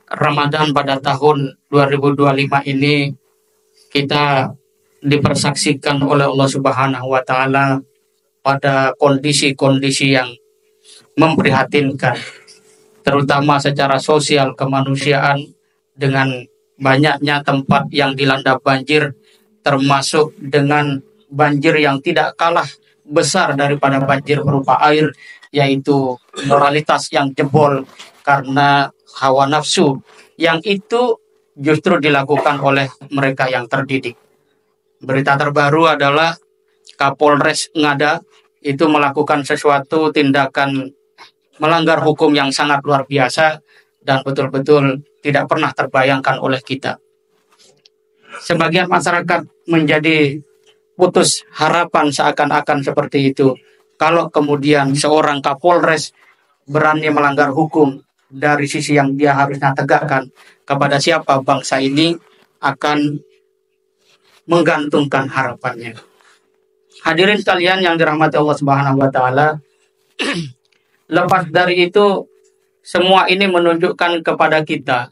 Ramadan pada tahun 2025 ini kita dipersaksikan oleh Allah Subhanahu wa taala pada kondisi-kondisi yang memprihatinkan, terutama secara sosial kemanusiaan dengan banyaknya tempat yang dilanda banjir, termasuk dengan banjir yang tidak kalah besar daripada banjir berupa air, yaitu moralitas yang jebol karena hawa nafsu yang itu justru dilakukan oleh mereka yang terdidik. Berita terbaru adalah Kapolres Ngada itu melakukan sesuatu tindakan melanggar hukum yang sangat luar biasa dan betul-betul tidak pernah terbayangkan oleh kita. Sebagian masyarakat menjadi putus harapan seakan-akan seperti itu. Kalau kemudian seorang Kapolres berani melanggar hukum dari sisi yang dia harusnya tegakkan, kepada siapa bangsa ini akan menggantungkan harapannya. Hadirin sekalian yang dirahmati Allah Subhanahu wa taala, lepas dari itu semua ini menunjukkan kepada kita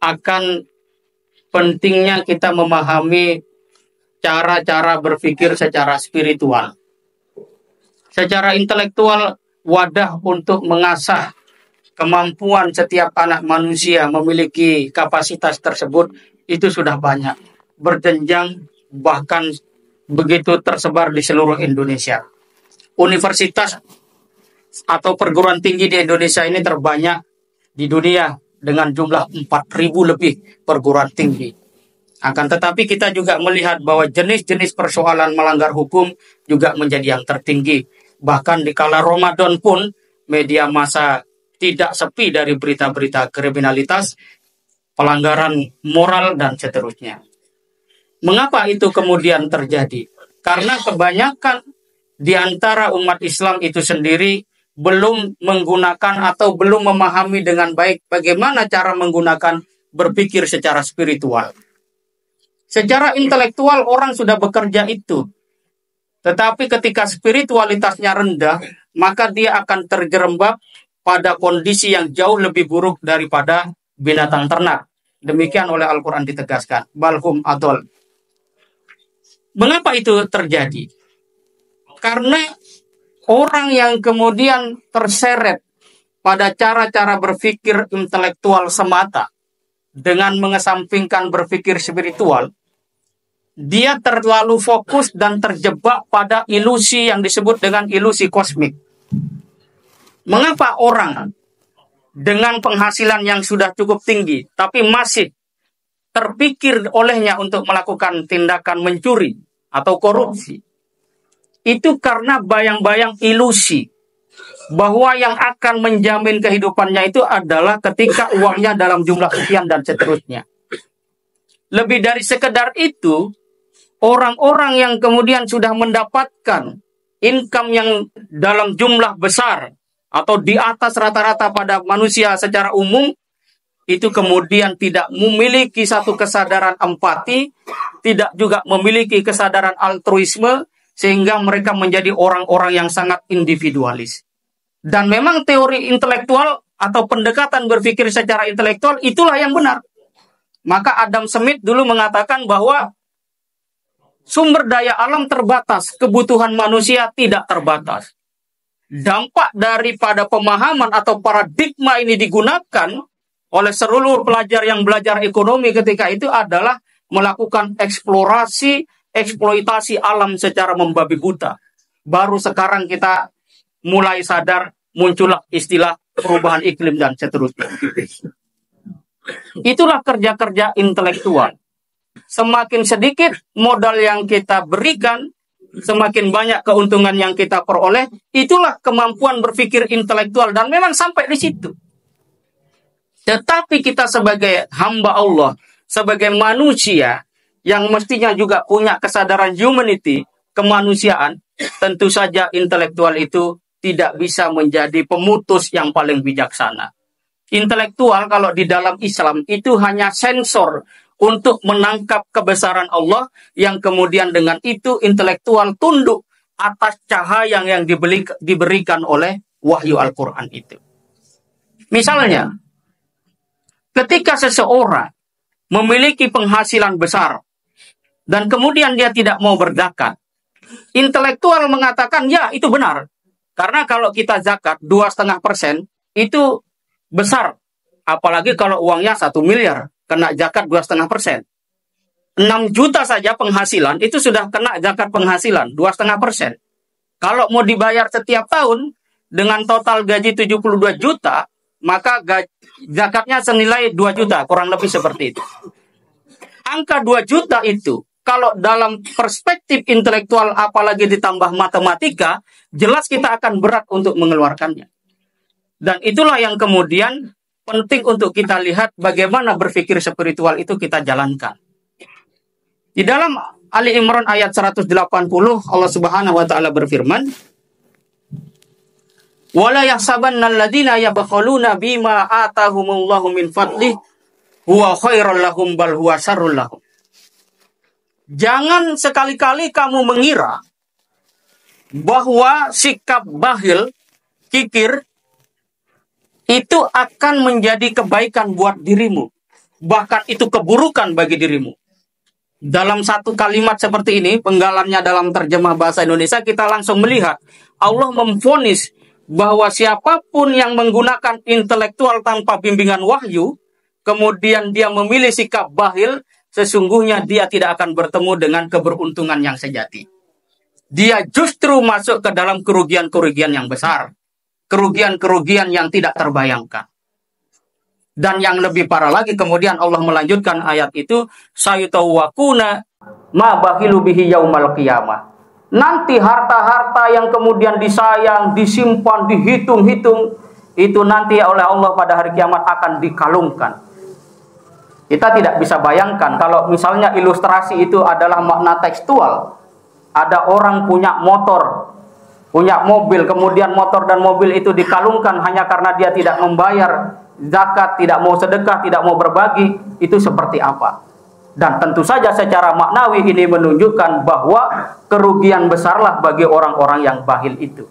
akan pentingnya kita memahami cara-cara berpikir secara spiritual. Secara intelektual, wadah untuk mengasah kemampuan setiap anak manusia memiliki kapasitas tersebut itu sudah banyak, berjenjang, bahkan begitu tersebar di seluruh Indonesia. Universitas atau perguruan tinggi di Indonesia ini terbanyak di dunia dengan jumlah 4.000 lebih perguruan tinggi. Akan tetapi kita juga melihat bahwa jenis-jenis persoalan melanggar hukum juga menjadi yang tertinggi. Bahkan di kala Ramadan pun media massa tidak sepi dari berita-berita kriminalitas, pelanggaran moral, dan seterusnya. Mengapa itu kemudian terjadi? Karena kebanyakan di antara umat Islam itu sendiri belum menggunakan atau belum memahami dengan baik bagaimana cara menggunakan berpikir secara spiritual. Secara intelektual orang sudah bekerja itu. Tetapi ketika spiritualitasnya rendah, maka dia akan terjerembab pada kondisi yang jauh lebih buruk daripada binatang ternak. Demikian oleh Al-Quran ditegaskan. Balhum adol. Mengapa itu terjadi? Karena orang yang kemudian terseret pada cara-cara berpikir intelektual semata dengan mengesampingkan berpikir spiritual, dia terlalu fokus dan terjebak pada ilusi yang disebut dengan ilusi kosmik. Mengapa orang dengan penghasilan yang sudah cukup tinggi tapi masih terpikir olehnya untuk melakukan tindakan mencuri atau korupsi? Itu karena bayang-bayang ilusi bahwa yang akan menjamin kehidupannya itu adalah ketika uangnya dalam jumlah sekian dan seterusnya. Lebih dari sekedar itu, orang-orang yang kemudian sudah mendapatkan income yang dalam jumlah besar atau di atas rata-rata pada manusia secara umum, itu kemudian tidak memiliki satu kesadaran empati, tidak juga memiliki kesadaran altruisme, sehingga mereka menjadi orang-orang yang sangat individualis. Dan memang teori intelektual atau pendekatan berpikir secara intelektual itulah yang benar. Maka Adam Smith dulu mengatakan bahwa sumber daya alam terbatas, kebutuhan manusia tidak terbatas. Dampak daripada pemahaman atau paradigma ini digunakan oleh seluruh pelajar yang belajar ekonomi ketika itu adalah melakukan eksplorasi, eksploitasi alam secara membabi buta. Baru sekarang kita mulai sadar, muncullah istilah perubahan iklim dan seterusnya. Itulah kerja-kerja intelektual. Semakin sedikit modal yang kita berikan, semakin banyak keuntungan yang kita peroleh. Itulah kemampuan berpikir intelektual, dan memang sampai di situ. Tetapi kita sebagai hamba Allah, sebagai manusia yang mestinya juga punya kesadaran humanity, kemanusiaan, tentu saja intelektual itu tidak bisa menjadi pemutus yang paling bijaksana. Intelektual kalau di dalam Islam itu hanya sensor untuk menangkap kebesaran Allah, yang kemudian dengan itu intelektual tunduk atas cahaya yang diberikan oleh wahyu Al-Quran itu. Misalnya, Ketika seseorang memiliki penghasilan besar dan kemudian dia tidak mau berzakat, intelektual mengatakan ya itu benar. Karena kalau kita zakat 2,5% itu besar. Apalagi kalau uangnya 1 miliar, kena zakat 2,5%. 6 juta saja penghasilan, itu sudah kena zakat penghasilan, 2,5%. Kalau mau dibayar setiap tahun, dengan total gaji 72 juta, maka zakatnya senilai 2 juta, kurang lebih seperti itu. Angka 2 juta itu, kalau dalam perspektif intelektual apalagi ditambah matematika, jelas kita akan berat untuk mengeluarkannya. Dan itulah yang kemudian penting untuk kita lihat bagaimana berpikir spiritual itu kita jalankan. Di dalam Ali Imran ayat 180 Allah Subhanahu wa taala berfirman, "Wala yahsabanna alladziina yabkhaluna bima atahumullahu min fadlih huwa khairul lahum bal huwa syarrul lahum." Jangan sekali-kali kamu mengira bahwa sikap bakhil, kikir itu akan menjadi kebaikan buat dirimu, bahkan itu keburukan bagi dirimu. Dalam satu kalimat seperti ini, penggalannya dalam terjemah bahasa Indonesia, kita langsung melihat Allah memvonis bahwa siapapun yang menggunakan intelektual tanpa bimbingan wahyu, kemudian dia memilih sikap bakhil, sesungguhnya dia tidak akan bertemu dengan keberuntungan yang sejati. Dia justru masuk ke dalam kerugian-kerugian yang besar, kerugian-kerugian yang tidak terbayangkan. Dan yang lebih parah lagi, kemudian Allah melanjutkan ayat itu, sayutawwaquna ma bakhilu bihi yaumal qiyamah. Nanti harta-harta yang kemudian disayang, disimpan, dihitung-hitung, itu nanti oleh Allah pada hari kiamat akan dikalungkan. Kita tidak bisa bayangkan kalau misalnya ilustrasi itu adalah makna tekstual. Ada orang punya motor, punya mobil, kemudian motor dan mobil itu dikalungkan hanya karena dia tidak membayar zakat, tidak mau sedekah, tidak mau berbagi, itu seperti apa? Dan tentu saja secara maknawi ini menunjukkan bahwa kerugian besarlah bagi orang-orang yang bakhil itu.